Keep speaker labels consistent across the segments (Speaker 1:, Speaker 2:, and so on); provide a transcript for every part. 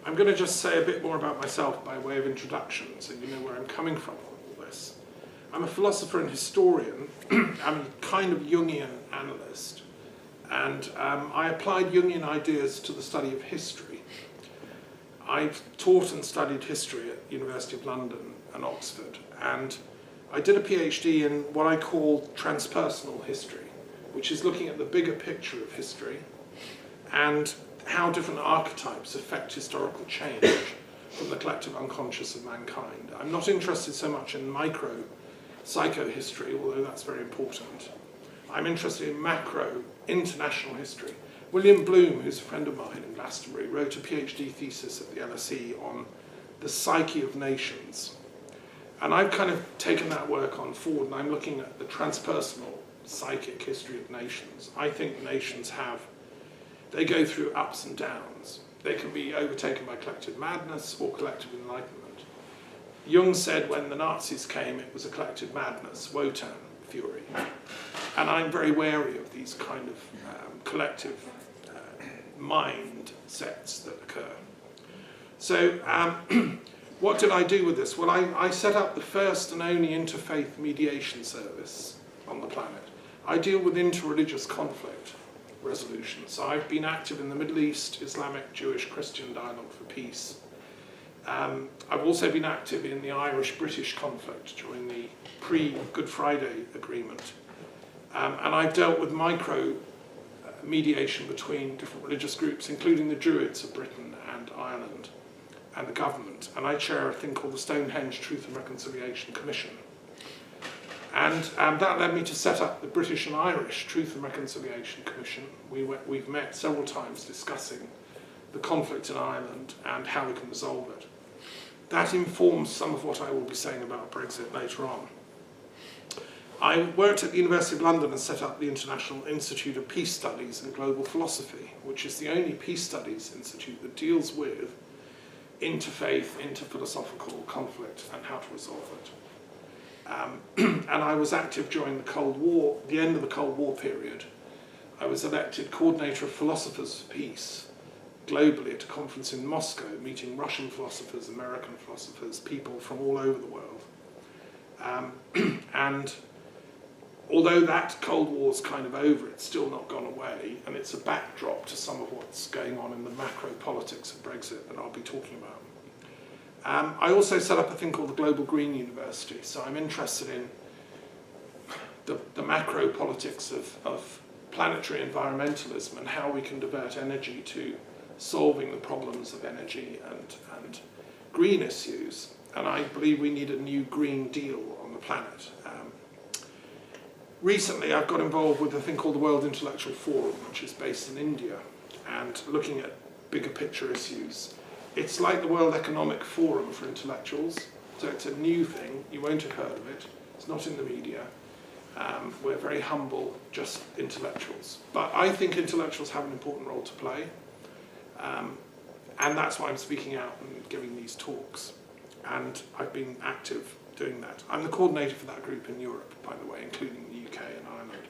Speaker 1: I'm going to just say a bit more about myself by way of introduction, so you know where I'm coming from with all this. I'm a philosopher and historian. I'm a kind of Jungian analyst, and I applied Jungian ideas to the study of history. I've taught and studied history at the University of London and Oxford, and I did a PhD in what I call transpersonal history, which is looking at the bigger picture of history and how different archetypes affect historical change from the collective unconscious of mankind. I'm not interested so much in micro psychohistory, although that's very important. I'm interested in macro international history. William Bloom, who's a friend of mine in Glastonbury, wrote a PhD thesis at the LSE on the psyche of nations. And I've kind of taken that work on forward, and I'm looking at the transpersonal psychic history of nations. I think nations they go through ups and downs. They can be overtaken by collective madness or collective enlightenment. Jung said when the Nazis came, it was a collective madness, Wotan, fury. And I'm very wary of these kind of collective mind sets that occur. So what did I do with this? Well, I set up the first and only interfaith mediation service on the planet. I deal with interreligious conflict resolution. So I've been active in the Middle East, Islamic, Jewish, Christian dialogue for peace. I've also been active in the Irish-British conflict during the pre-Good Friday Agreement. And I've dealt with micro mediation between different religious groups, including the Druids of Britain and Ireland, and the government. And I chair a thing called the Stonehenge Truth and Reconciliation Commission. And that led me to set up the British and Irish Truth and Reconciliation Commission. We've met several times discussing the conflict in Ireland and how we can resolve it. That informs some of what I will be saying about Brexit later on. I worked at the University of London and set up the International Institute of Peace Studies and Global Philosophy, which is the only peace studies institute that deals with interfaith, interphilosophical conflict and how to resolve it. And I was active during the Cold War, the end of the Cold War period. I was elected coordinator of Philosophers for Peace globally at a conference in Moscow, meeting Russian philosophers, American philosophers, people from all over the world. And although that Cold War's kind of over, it's still not gone away, and it's a backdrop to some of what's going on in the macro politics of Brexit that I'll be talking about. I also set up a thing called the Global Green University, so I'm interested in the macro politics of planetary environmentalism and how we can divert energy to solving the problems of energy and green issues. And I believe we need a new Green Deal on the planet. Recently, I've got involved with a thing called the World Intellectual Forum, which is based in India, and looking at bigger picture issues. It's like the World Economic Forum for intellectuals, so it's a new thing. You won't have heard of it. It's not in the media. We're very humble, just intellectuals. But I think intellectuals have an important role to play, and that's why I'm speaking out and giving these talks. And I've been active doing that. I'm the coordinator for that group in Europe, by the way, including the UK and Ireland.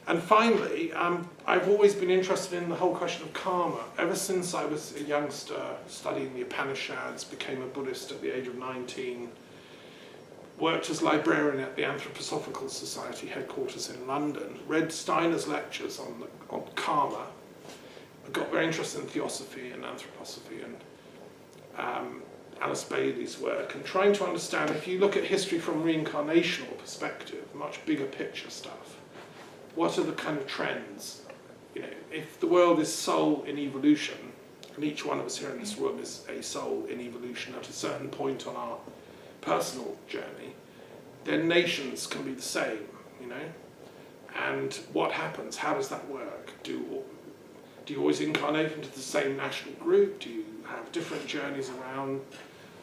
Speaker 1: And finally, I've always been interested in the whole question of karma. Ever since I was a youngster studying the Upanishads, became a Buddhist at the age of 19, worked as librarian at the Anthroposophical Society headquarters in London, read Steiner's lectures on karma. I got very interested in theosophy and anthroposophy and Alice Bailey's work, and trying to understand, if you look at history from reincarnational perspective, much bigger picture stuff, what are the kind of trends? You know, if the world is soul in evolution, and each one of us here in this room is a soul in evolution at a certain point on our personal journey, then nations can be the same, you know? And what happens? How does that work? Do you always incarnate into the same national group? Do you have different journeys around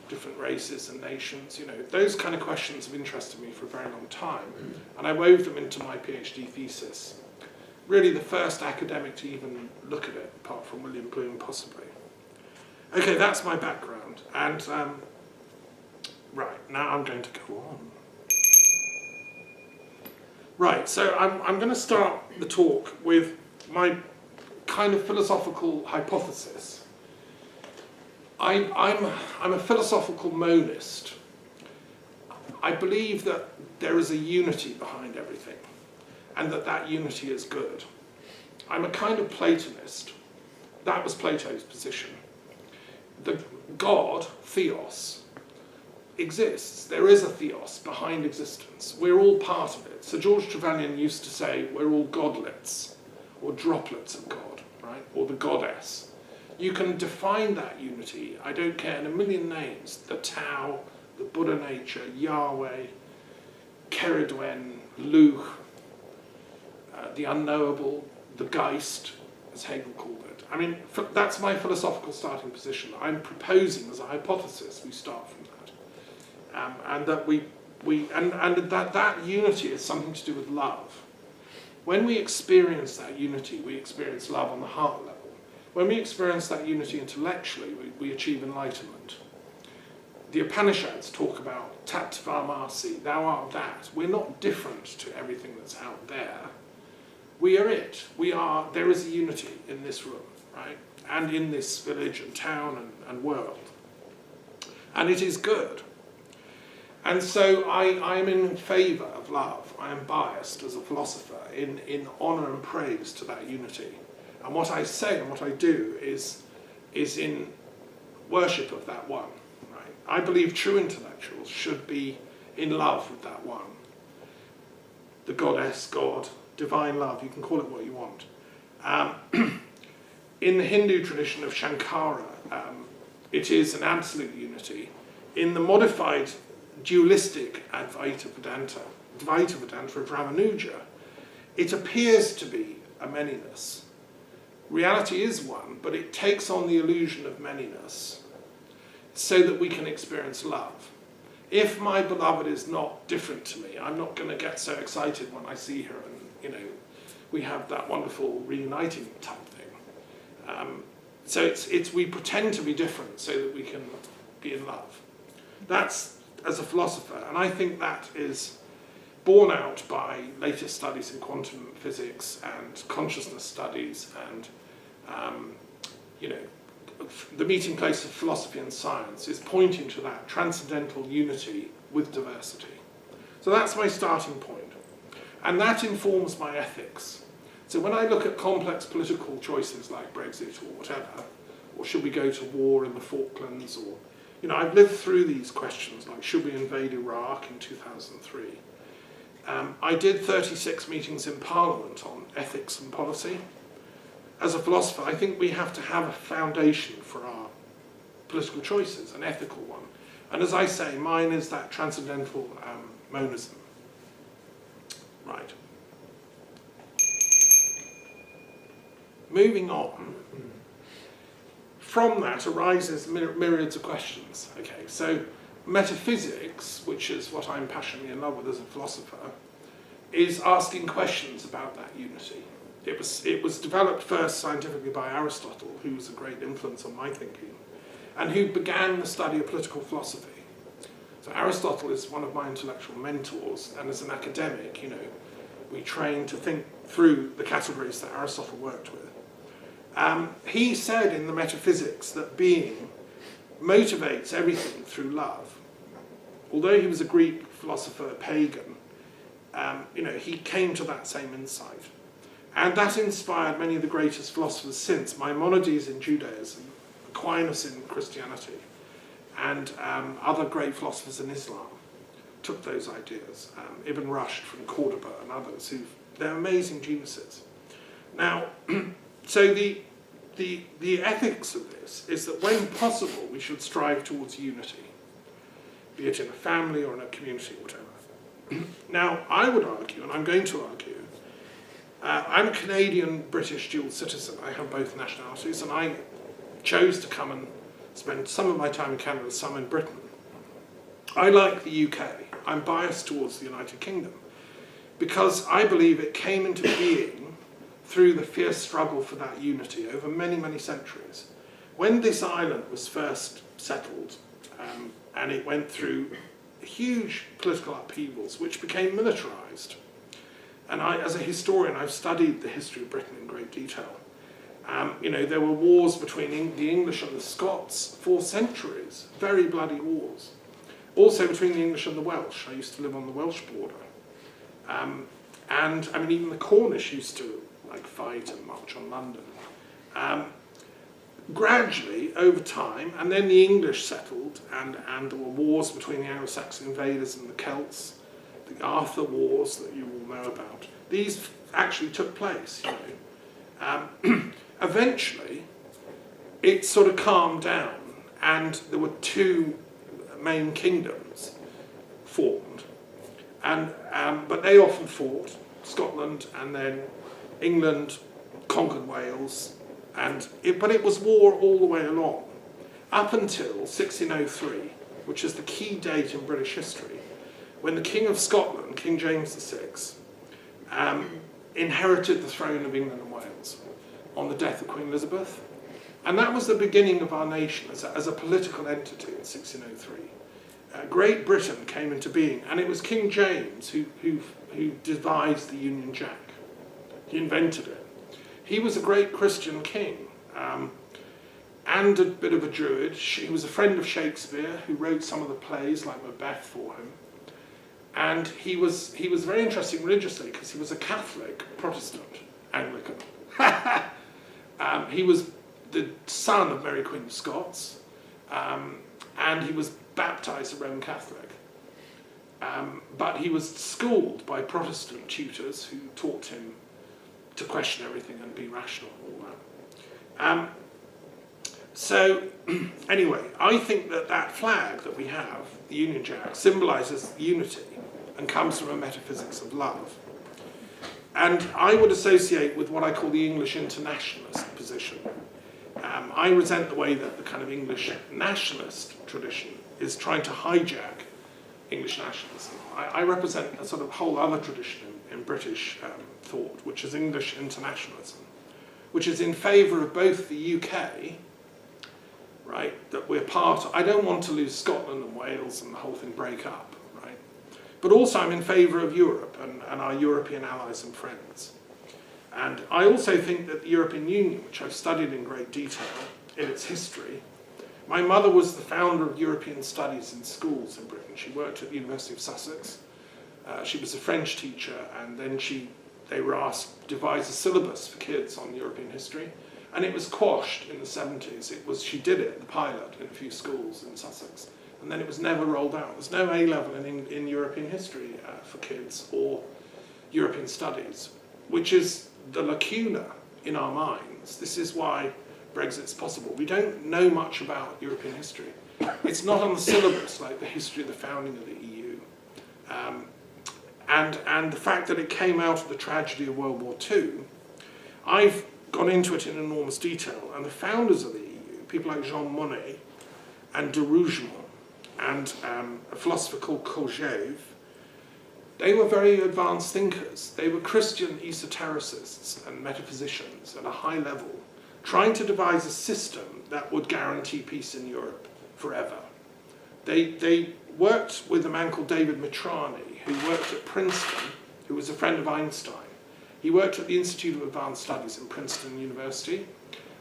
Speaker 1: different races and nations? You know, those kind of questions have interested me for a very long time, and I wove them into my PhD thesis. Really the first academic to even look at it, apart from William Bloom possibly. Okay, that's my background, and right, now I'm going to go on. Right, so I'm going to start the talk with my kind of philosophical hypothesis. I'm a philosophical monist. I believe that there is a unity behind everything, and that unity is good. I'm a kind of Platonist. That was Plato's position. The God, theos, exists. There is a theos behind existence. We're all part of it. Sir George Trevelyan used to say we're all godlets, or droplets of God, right? Or the goddess. You can define that unity, I don't care, in a million names. The Tao, the Buddha nature, Yahweh, Keridwen, Luch, the unknowable, the Geist, as Hegel called it. I mean, that's my philosophical starting position. I'm proposing as a hypothesis we start from that. And that that unity is something to do with love. When we experience that unity, we experience love on the heart level. When we experience that unity intellectually, we achieve enlightenment. The Upanishads talk about tattvamasi, thou art that. We're not different to everything that's out there. We are it. There is a unity in this room, right? And in this village and town and world. And it is good. And so I'm in favour of love. I am biased as a philosopher in honour and praise to that unity. And what I say and what I do is in worship of that one. Right? I believe true intellectuals should be in love with that one. The goddess, God, divine love, you can call it what you want. In the Hindu tradition of Shankara, it is an absolute unity. In the modified dualistic Advaita Vedanta of Ramanuja, it appears to be a manyness. Reality is one, but it takes on the illusion of manyness so that we can experience love. If my beloved is not different to me, I'm not going to get so excited when I see her and, we have that wonderful reuniting type thing. So we pretend to be different so that we can be in love. That's as a philosopher, and I think that is borne out by latest studies in quantum physics and consciousness studies and, the meeting place of philosophy and science is pointing to that transcendental unity with diversity. So that's my starting point. And that informs my ethics. So when I look at complex political choices like Brexit or whatever, or should we go to war in the Falklands, or, I've lived through these questions, like should we invade Iraq in 2003? I did 36 meetings in Parliament on ethics and policy. As a philosopher, I think we have to have a foundation for our political choices, an ethical one. And as I say, mine is that transcendental monism. Right. Moving on, from that arises myriads of questions. Okay, so metaphysics, which is what I'm passionately in love with as a philosopher, is asking questions about that unity. It was developed first scientifically by Aristotle, who was a great influence on my thinking, and who began the study of political philosophy. So Aristotle is one of my intellectual mentors, and as an academic, we train to think through the categories that Aristotle worked with. He said in the Metaphysics that being motivates everything through love. Although he was a Greek philosopher, pagan, he came to that same insight. And that inspired many of the greatest philosophers since, Maimonides in Judaism, Aquinas in Christianity, and other great philosophers in Islam took those ideas. Ibn Rushd from Cordoba and others, they're amazing geniuses. Now, so the ethics of this is that when possible, we should strive towards unity, be it in a family or in a community, whatever. Now, I would argue, and I'm going to argue, I'm a Canadian-British dual citizen. I have both nationalities, and I chose to come and spend some of my time in Canada, some in Britain. I like the UK. I'm biased towards the United Kingdom because I believe it came into being through the fierce struggle for that unity over many, many centuries. When this island was first settled, and it went through huge political upheavals, which became militarised, and as a historian, I've studied the history of Britain in great detail. There were wars between the English and the Scots for centuries, very bloody wars. Also between the English and the Welsh. I used to live on the Welsh border. And even the Cornish used to fight and march on London. Gradually, over time, and then the English settled, and there were wars between the Anglo-Saxon invaders and the Celts, the Arthur Wars that you all know about. These actually took place, Eventually, it sort of calmed down, and there were two main kingdoms formed, but they often fought. Scotland and then England conquered Wales, but it was war all the way along, up until 1603, which is the key date in British history, when the King of Scotland, King James VI, inherited the throne of England and Wales on the death of Queen Elizabeth. And that was the beginning of our nation as a political entity in 1603. Great Britain came into being, and it was King James who devised the Union Jack. He invented it. He was a great Christian king, and a bit of a druid. He was a friend of Shakespeare, who wrote some of the plays like Macbeth for him. And he was very interesting religiously because he was a Catholic Protestant Anglican. He was the son of Mary Queen of Scots, and he was baptised a Roman Catholic. But he was schooled by Protestant tutors who taught him to question everything and be rational and all that. So anyway, I think that flag that we have, the Union Jack, symbolises unity and comes from a metaphysics of love. And I would associate with what I call the English internationalist position. I resent the way that the kind of English nationalist tradition is trying to hijack English nationalism. I represent a sort of whole other tradition in British thought, which is English internationalism, which is in favour of both the UK, right, that we're part of. I don't want to lose Scotland and Wales and the whole thing break up, right? But also I'm in favour of Europe and our European allies and friends. And I also think that the European Union, which I've studied in great detail in its history, my mother was the founder of European studies in schools in Britain. She worked at the University of Sussex. She was a French teacher, and then they were asked to devise a syllabus for kids on European history, and it was quashed in the 70s. She did it, the pilot, in a few schools in Sussex, and then it was never rolled out. There's no A-level in European history for kids or European studies, which is the lacuna in our minds. This is why Brexit's possible. We don't know much about European history. It's not on the syllabus like the history of the founding of the EU. And the fact that it came out of the tragedy of World War II, I've gone into it in enormous detail, and the founders of the EU, people like Jean Monnet and de Rougemont, and a philosopher called Cogent, they were very advanced thinkers. They were Christian esotericists and metaphysicians at a high level, trying to devise a system that would guarantee peace in Europe forever. They worked with a man called David Mitrani, who worked at Princeton, who was a friend of Einstein. He worked at the Institute of Advanced Studies in Princeton University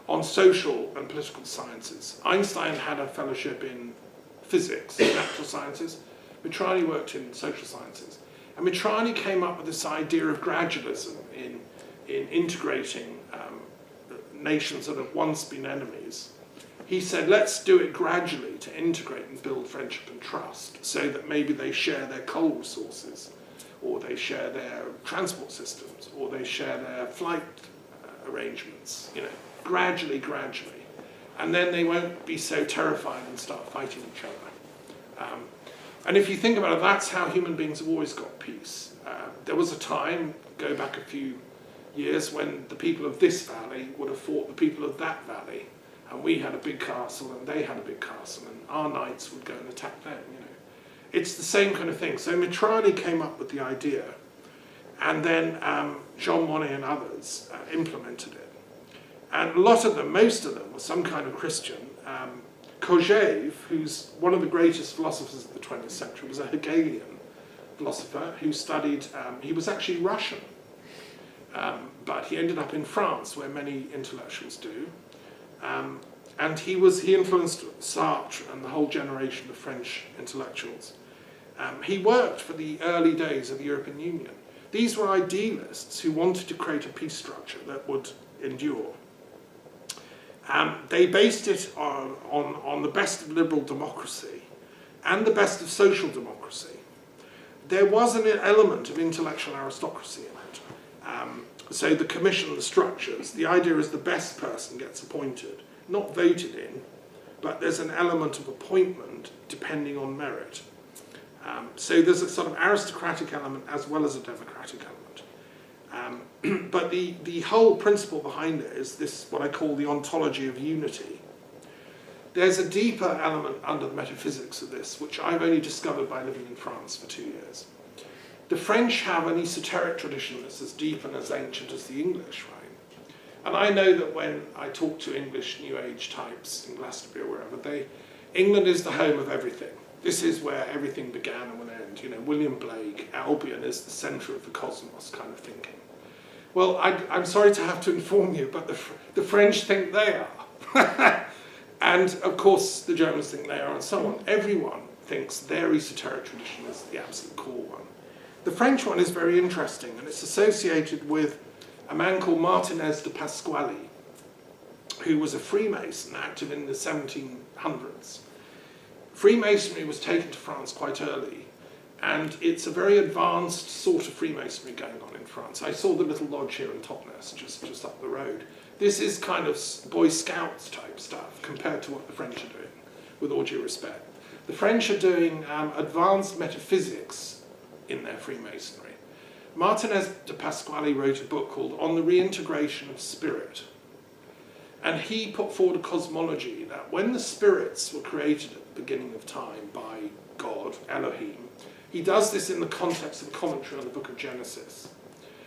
Speaker 1: on social and political sciences. Einstein had a fellowship in physics, natural sciences. Mitrani worked in social sciences. And Mitrani came up with this idea of gradualism in integrating nations that have once been enemies. He said, let's do it gradually to integrate and build friendship and trust so that maybe they share their coal resources, or they share their transport systems, or they share their flight arrangements, gradually. And then they won't be so terrified and start fighting each other. And if you think about it, that's how human beings have always got peace. There was a time, go back a few years, when the people of this valley would have fought the people of that valley, and we had a big castle and they had a big castle, and our knights would go and attack them. It's the same kind of thing. So Mitrani came up with the idea, and then Jean Monnet and others implemented it. And a lot of them, most of them, were some kind of Christian. Kojève, who's one of the greatest philosophers of the 20th century, was a Hegelian philosopher who studied, he was actually Russian. but he ended up in France, where many intellectuals do. And he influenced Sartre and the whole generation of French intellectuals. He worked for the early days of the European Union. These were idealists who wanted to create a peace structure that would endure. They based it on the best of liberal democracy and the best of social democracy. There was an element of intellectual aristocracy in it. So the commission, the structures, the idea is the best person gets appointed, not voted in, but there's an element of appointment depending on merit. So there's a sort of aristocratic element as well as a democratic element. But the whole principle behind it is this, what I call the ontology of unity. There's a deeper element under the metaphysics of this, which I've only discovered by living in France for 2 years. The French have an esoteric tradition that's as deep and as ancient as the English, right? And I know that when I talk to English New Age types in Glastonbury or wherever, England is the home of everything. This is where everything began and will end. You know, William Blake, Albion is the centre of the cosmos kind of thinking. Well, I'm sorry to have to inform you, but the French think they are. And of course, the Germans think they are, and so on. Everyone thinks their esoteric tradition is the absolute core one. The French one is very interesting, and it's associated with a man called Martinez de Pasquale, who was a Freemason active in the 1700s. Freemasonry was taken to France quite early, and it's a very advanced sort of Freemasonry going on in France. I saw the little lodge here in Totnes, just up the road. This is kind of Boy Scouts type stuff compared to what the French are doing, with all due respect. The French are doing advanced metaphysics in their Freemasonry. Martinez de Pasquale wrote a book called On the Reintegration of Spirit. And he put forward a cosmology that when the spirits were created at the beginning of time by God, Elohim, he does this in the context of a commentary on the book of Genesis.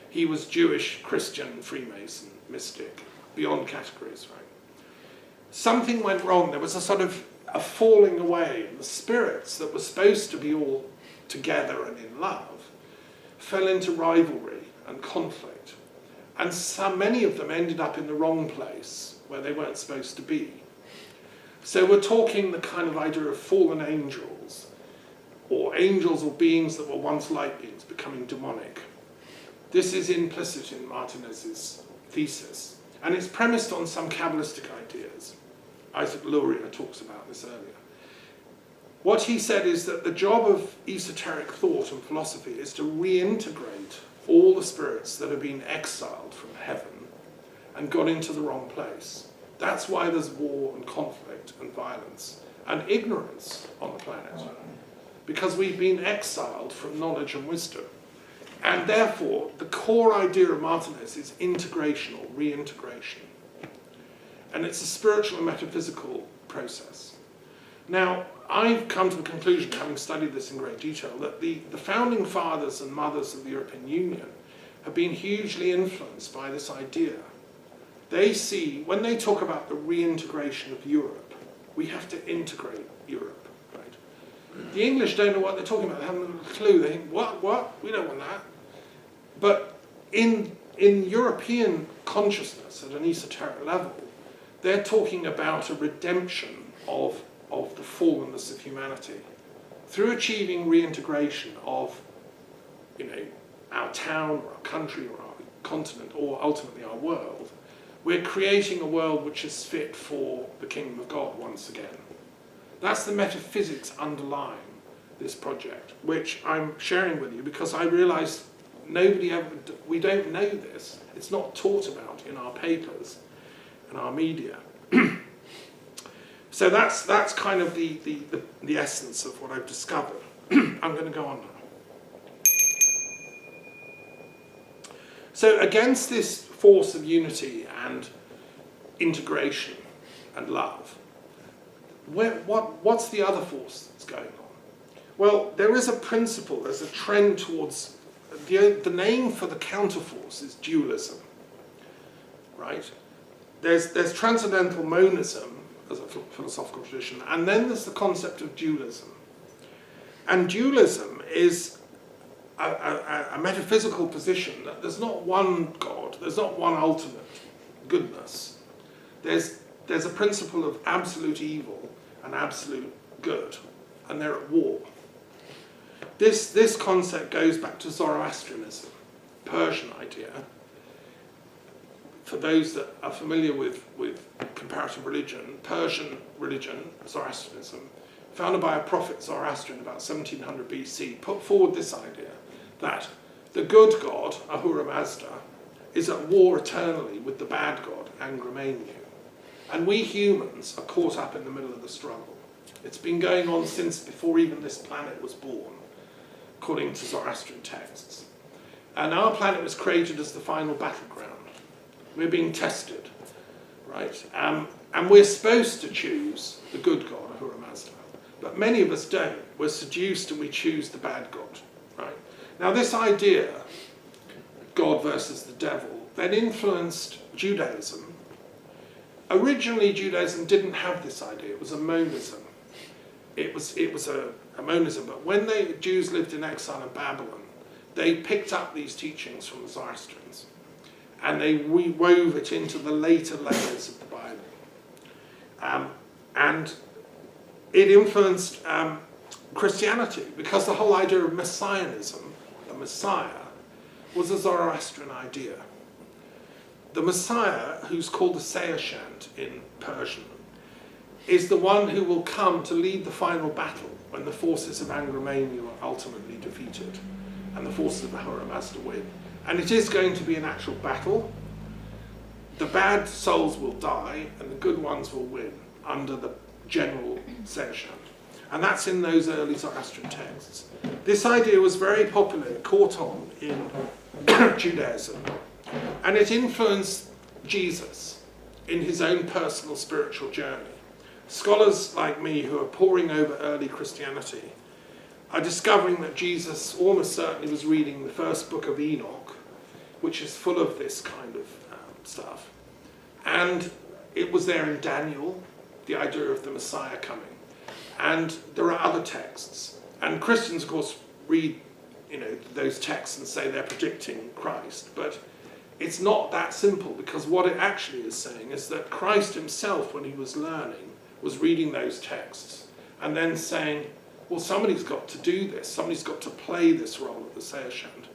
Speaker 1: He was Jewish, Christian, Freemason, mystic, beyond categories, right? Something went wrong. There was a sort of a falling away. The spirits that were supposed to be all together and in love fell into rivalry and conflict. And many of them ended up in the wrong place where they weren't supposed to be. So we're talking the kind of idea of fallen angels or beings that were once light beings becoming demonic. This is implicit in Martinez's thesis, and it's premised on some Kabbalistic ideas. Isaac Luria talks about this earlier. What he said is that the job of esoteric thought and philosophy is to reintegrate all the spirits that have been exiled from heaven and got into the wrong place. That's why there's war and conflict and violence and ignorance on the planet, because we've been exiled from knowledge and wisdom. And therefore, the core idea of Martinez is integration or reintegration. And it's a spiritual and metaphysical process. Now, I've come to the conclusion, having studied this in great detail, that the founding fathers and mothers of the European Union have been hugely influenced by this idea. They see, when they talk about the reintegration of Europe, we have to integrate Europe, right? The English don't know what they're talking about. They haven't a clue. They think, what? We don't want that. But in European consciousness at an esoteric level, they're talking about a redemption of the fallenness of humanity through achieving reintegration of, our town or our country or our continent or ultimately our world. We're creating a world which is fit for the kingdom of God once again. That's the metaphysics underlying this project, which I'm sharing with you because I realised we don't know this. It's not taught about in our papers and our media. So that's kind of the essence of what I've discovered. I'm going to go on now. So against this force of unity and integration and love, what's the other force that's going on? Well, there is a principle, there's a trend towards, the name for the counterforce is dualism, right? There's transcendental monism as a philosophical tradition, and then there's the concept of dualism. And dualism is a metaphysical position that there's not one God, there's not one ultimate goodness. There's a principle of absolute evil and absolute good, and they're at war. This concept goes back to Zoroastrianism, Persian idea. For those that are familiar with comparative religion, Persian religion, Zoroastrianism, founded by a prophet Zoroastrian about 1700 BC, put forward this idea that the good god, Ahura Mazda, is at war eternally with the bad god, Angramenu. And we humans are caught up in the middle of the struggle. It's been going on since before even this planet was born, according to Zoroastrian texts. And our planet was created as the final battleground. We're being tested, right? And we're supposed to choose the good god, Ahura Mazda. But many of us don't. We're seduced and we choose the bad god, right? Now this idea, God versus the devil, then influenced Judaism. Originally Judaism didn't have this idea, it was a monism. It was a monism, but when the Jews lived in exile in Babylon, they picked up these teachings from the Zoroastrians and they wove it into the later layers of the Bible. And it influenced Christianity, because the whole idea of messianism, the Messiah, was a Zoroastrian idea. The Messiah, who's called the Seishant in Persian, is the one who will come to lead the final battle when the forces of Angramenu are ultimately defeated and the forces of Ahura Mazda win. And it is going to be an actual battle. The bad souls will die and the good ones will win under the general Seishant. And that's in those early Zoroastrian texts. This idea was very popular, it caught on in Judaism, and it influenced Jesus in his own personal spiritual journey. Scholars like me who are poring over early Christianity are discovering that Jesus almost certainly was reading the first book of Enoch, which is full of this kind of stuff. And it was there in Daniel, the idea of the Messiah coming. And there are other texts. And Christians, of course, read those texts and say they're predicting Christ. But it's not that simple, because what it actually is saying is that Christ himself, when he was learning, was reading those texts and then saying, well, somebody's got to do this. Somebody's got to play this role of the Seishant.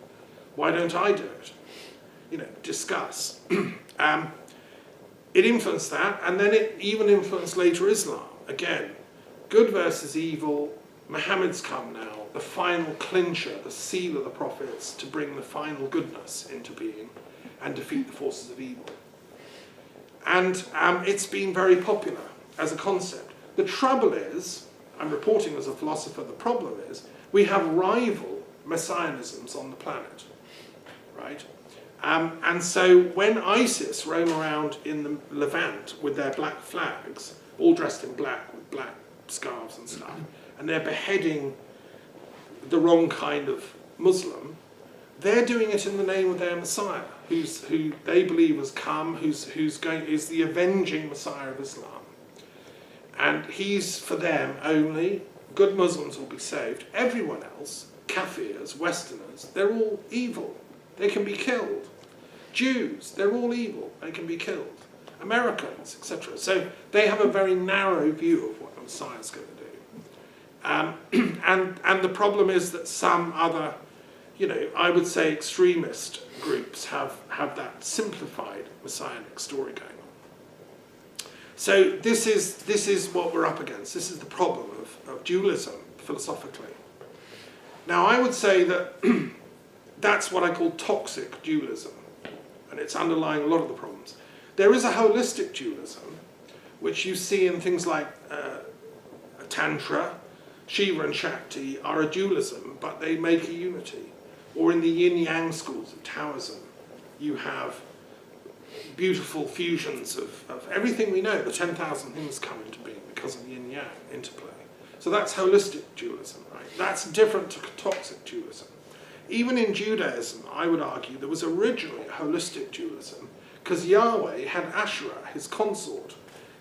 Speaker 1: Why don't I do it? Discuss. It influenced that, and then it even influenced later Islam. Again, good versus evil. Muhammad's come now, the final clincher, the seal of the prophets, to bring the final goodness into being and defeat the forces of evil. And it's been very popular as a concept. The trouble is, I'm reporting as a philosopher, the problem is, we have rival messianisms on the planet, right? And so when ISIS roam around in the Levant with their black flags, all dressed in black with black scarves and stuff, and they're beheading the wrong kind of Muslim, they're doing it in the name of their Messiah, who they believe has come, is the avenging Messiah of Islam. And he's, for them only, good Muslims will be saved. Everyone else, Kafirs, Westerners, they're all evil. They can be killed. Jews, they're all evil. They can be killed. Americans, etc. So they have a very narrow view of what the Messiah's going to do. And the problem is that some other, I would say extremist groups have that simplified messianic story going on. So this is what we're up against. This is the problem of dualism, philosophically. Now I would say that that's what I call toxic dualism, and it's underlying a lot of the problems. There is a holistic dualism, which you see in things like Tantra. Shiva and Shakti are a dualism, but they make a unity. Or in the yin-yang schools of Taoism, you have beautiful fusions of everything we know. The 10,000 things come into being because of yin-yang interplay. So that's holistic dualism, right? That's different to toxic dualism. Even in Judaism, I would argue, there was originally a holistic dualism, because Yahweh had Asherah, his consort,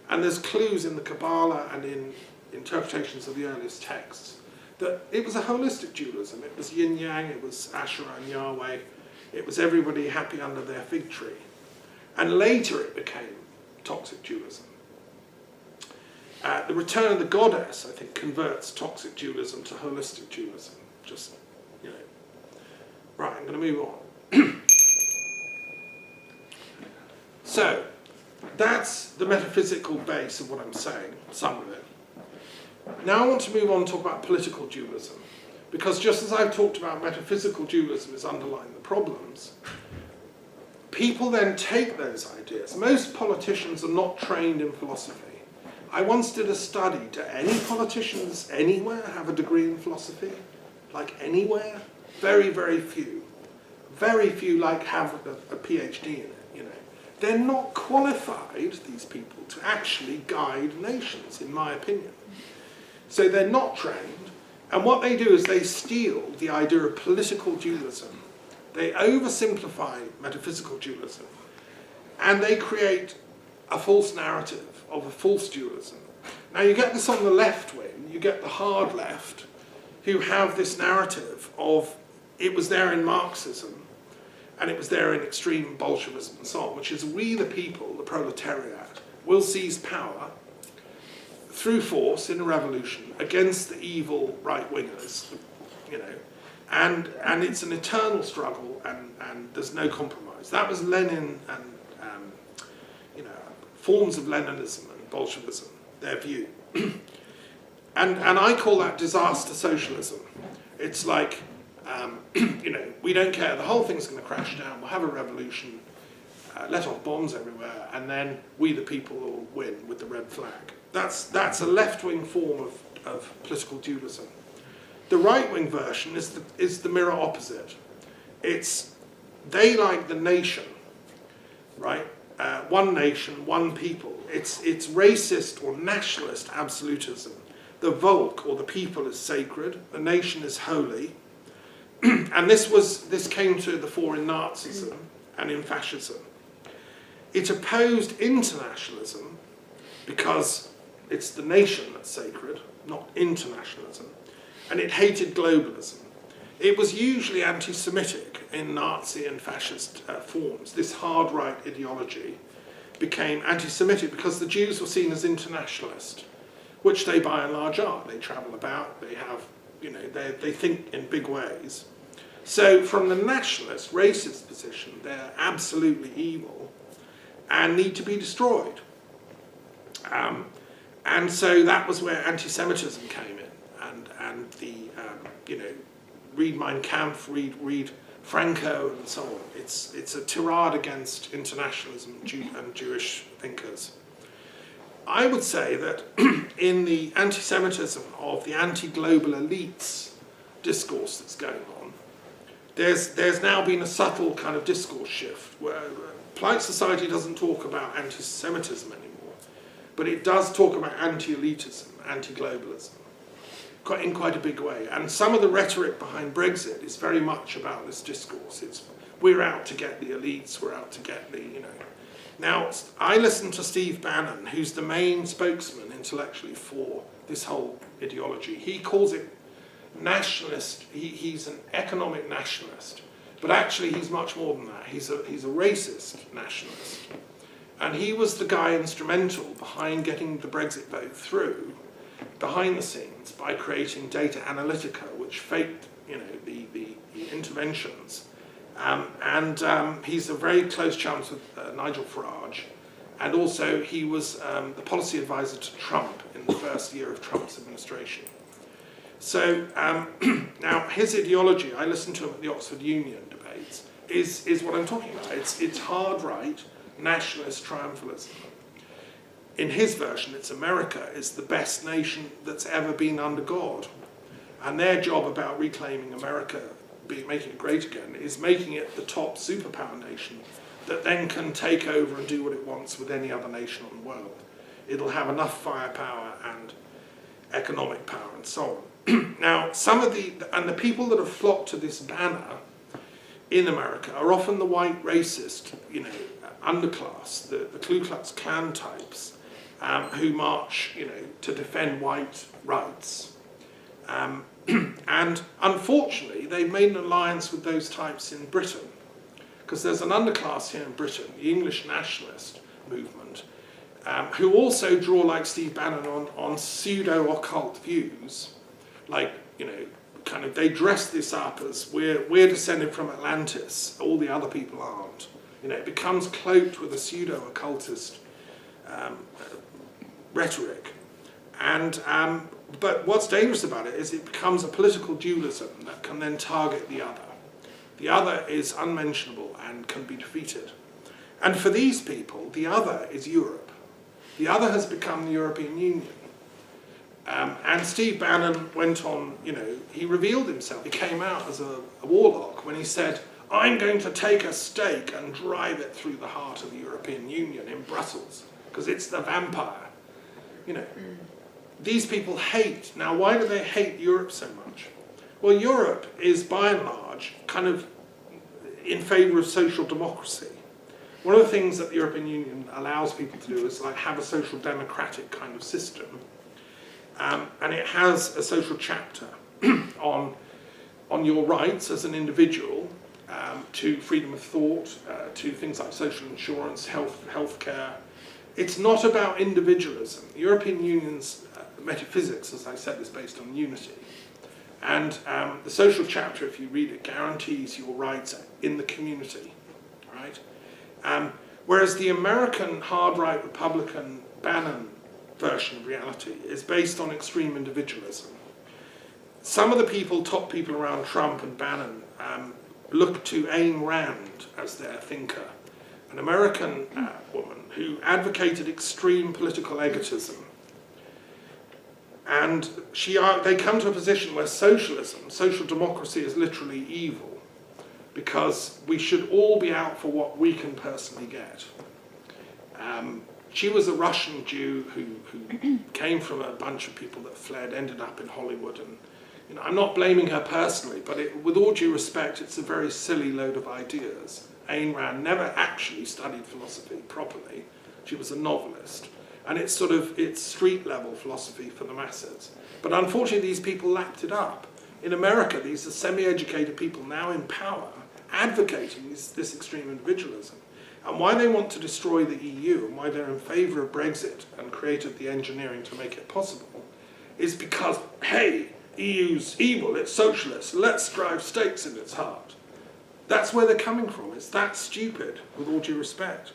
Speaker 1: and there's clues in the Kabbalah and in interpretations of the earliest texts that it was a holistic dualism. It was yin-yang, it was Asherah and Yahweh, it was everybody happy under their fig tree. And later it became toxic dualism. The return of the goddess, I think, converts toxic dualism to holistic dualism. Just, you know. Right, I'm going to move on. So, that's the metaphysical base of what I'm saying, some of it. Now I want to move on and talk about political dualism. Because just as I've talked about metaphysical dualism is underlying the problems, people then take those ideas. Most politicians are not trained in philosophy. I once did a study. Do any politicians anywhere have a degree in philosophy? Like anywhere? Very, very few. Very few like have a PhD in it, you know. They're not qualified, these people, to actually guide nations, in my opinion. So they're not trained, and what they do is they steal the idea of political dualism. They oversimplify metaphysical dualism, and they create a false narrative of a false dualism. Now you get this on the left wing, you get the hard left, who have this narrative of it was there in Marxism, and it was there in extreme Bolshevism and so on, which is we the people, the proletariat, will seize power through force in a revolution against the evil right-wingers, you know, and it's an eternal struggle, and there's no compromise. That was Lenin and you know, forms of Leninism and Bolshevism, their view. and I call that disaster socialism. It's like, you know, we don't care, the whole thing's going to crash down, we'll have a revolution, let off bombs everywhere, and then we the people will win with the red flag. That's a left-wing form of political dualism. The right-wing version is the mirror opposite. They like the nation, right? One nation, one people. It's racist or nationalist absolutism. The Volk, or the people, is sacred. The nation is holy. And this came to the fore in Nazism and in fascism. It opposed internationalism because it's the nation that's sacred, not internationalism. And it hated globalism. It was usually anti-Semitic in Nazi and fascist forms. This hard right ideology became anti-Semitic because the Jews were seen as internationalist, which they by and large are. They travel about, they have, you know, they think in big ways. So from the nationalist, racist position, they're absolutely evil and need to be destroyed. And so that was where anti-Semitism came in, and the, you know, read Mein Kampf, read Franco, and so on. It's a tirade against internationalism and Jewish thinkers. I would say that in the anti-Semitism of the anti-global elites discourse that's going on, there's now been a subtle kind of discourse shift where polite society doesn't talk about anti-Semitism anymore, but it does talk about anti-elitism, anti-globalism, in quite a big way. And some of the rhetoric behind Brexit is very much about this discourse. It's, we're out to get the elites, we're out to get the, you know. Now, I listen to Steve Bannon, who's the main spokesman intellectually for this whole ideology. He calls it nationalist, he's an economic nationalist, but actually he's much more than that. He's a racist nationalist. And he was the guy instrumental behind getting the Brexit vote through, behind the scenes, by creating Data Analytica, which faked, you know, the interventions. He's a very close chums with Nigel Farage, and also he was the policy advisor to Trump in the first year of Trump's administration. So now his ideology, I listened to him at the Oxford Union debates, is what I'm talking about. It's hard right, nationalist triumphalism. In his version, it's America is the best nation that's ever been under God. And their job about reclaiming America, making it great again, is making it the top superpower nation that then can take over and do what it wants with any other nation on the world. It'll have enough firepower and economic power and so on. Now, some of the people that have flocked to this banner in America are often the white racist, you know, underclass, the Ku Klux Klan types, who march, you know, to defend white rights. And unfortunately, they've made an alliance with those types in Britain, because there's an underclass here in Britain, the English nationalist movement, who also draw, like Steve Bannon, on pseudo-occult views, like, you know, kind of, they dress this up as we're descended from Atlantis, all the other people aren't. You know, it becomes cloaked with a pseudo-occultist rhetoric. And, but what's dangerous about it is it becomes a political dualism that can then target the other. The other is unmentionable and can be defeated. And for these people, the other is Europe. The other has become the European Union. And Steve Bannon went on, you know, he revealed himself. He came out as a warlock when he said, I'm going to take a stake and drive it through the heart of the European Union in Brussels, because it's the vampire. You know, these people hate. Now, why do they hate Europe so much? Well, Europe is, by and large, kind of in favour of social democracy. One of the things that the European Union allows people to do is like have a social democratic kind of system. And it has a social chapter on your rights as an individual, to freedom of thought, to things like social insurance, healthcare. It's not about individualism. The European Union's metaphysics, as I said, is based on unity. And the social chapter, if you read it, guarantees your rights in the community, right? Whereas the American hard-right Republican Bannon version of reality is based on extreme individualism. Some of the people, top people around Trump and Bannon, look to Ayn Rand as their thinker, an American woman who advocated extreme political egotism. And they come to a position where socialism, social democracy, is literally evil, because we should all be out for what we can personally get. She was a Russian Jew who came from a bunch of people that fled, ended up in Hollywood, and you know, I'm not blaming her personally, but with all due respect, it's a very silly load of ideas. Ayn Rand never actually studied philosophy properly. She was a novelist, and it's street level philosophy for the masses. But unfortunately, these people lapped it up. In America, these are semi-educated people now in power, advocating this extreme individualism. And why they want to destroy the EU and why they're in favour of Brexit and created the engineering to make it possible is because, hey, EU's evil, it's socialist, let's drive stakes in its heart. That's where they're coming from. It's that stupid, with all due respect.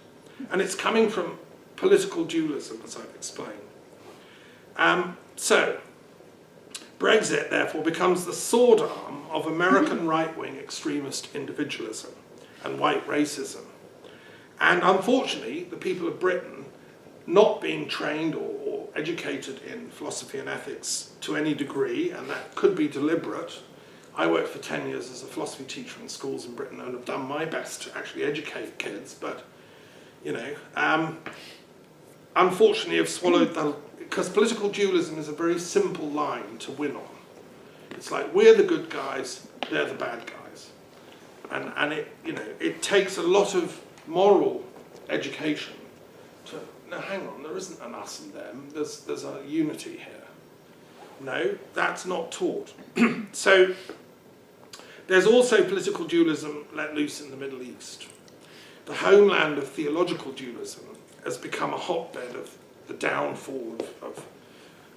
Speaker 1: And it's coming from political dualism, as I've explained. So, Brexit, therefore, becomes the sword arm of American right-wing extremist individualism and white racism. And unfortunately, the people of Britain, not being trained or educated in philosophy and ethics to any degree, and that could be deliberate. I worked for 10 years as a philosophy teacher in schools in Britain and have done my best to actually educate kids, but, you know, unfortunately have swallowed because political dualism is a very simple line to win on. It's like, we're the good guys, they're the bad guys. And it, you know, it takes a lot of moral education to, no, hang on, there isn't an us and them, there's a unity here. No, that's not taught. So, there's also political dualism let loose in the Middle East. The homeland of theological dualism has become a hotbed of the downfall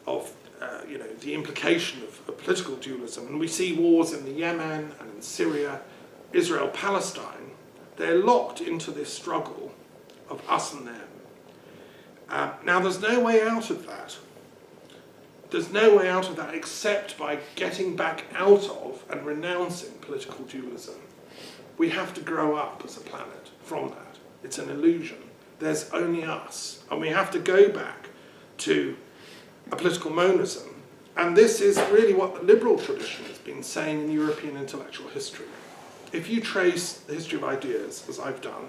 Speaker 1: of you know, the implication of political dualism. And we see wars in the Yemen and in Syria, Israel, Palestine. They're locked into this struggle of us and them. Now, there's no way out of that. There's no way out of that except by getting back out of and renouncing political dualism. We have to grow up as a planet from that. It's an illusion. There's only us. And we have to go back to a political monism. And this is really what the liberal tradition has been saying in European intellectual history. If you trace the history of ideas, as I've done,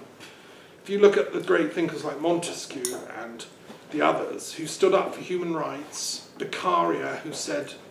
Speaker 1: if you look at the great thinkers like Montesquieu and the others who stood up for human rights, Beccaria, who said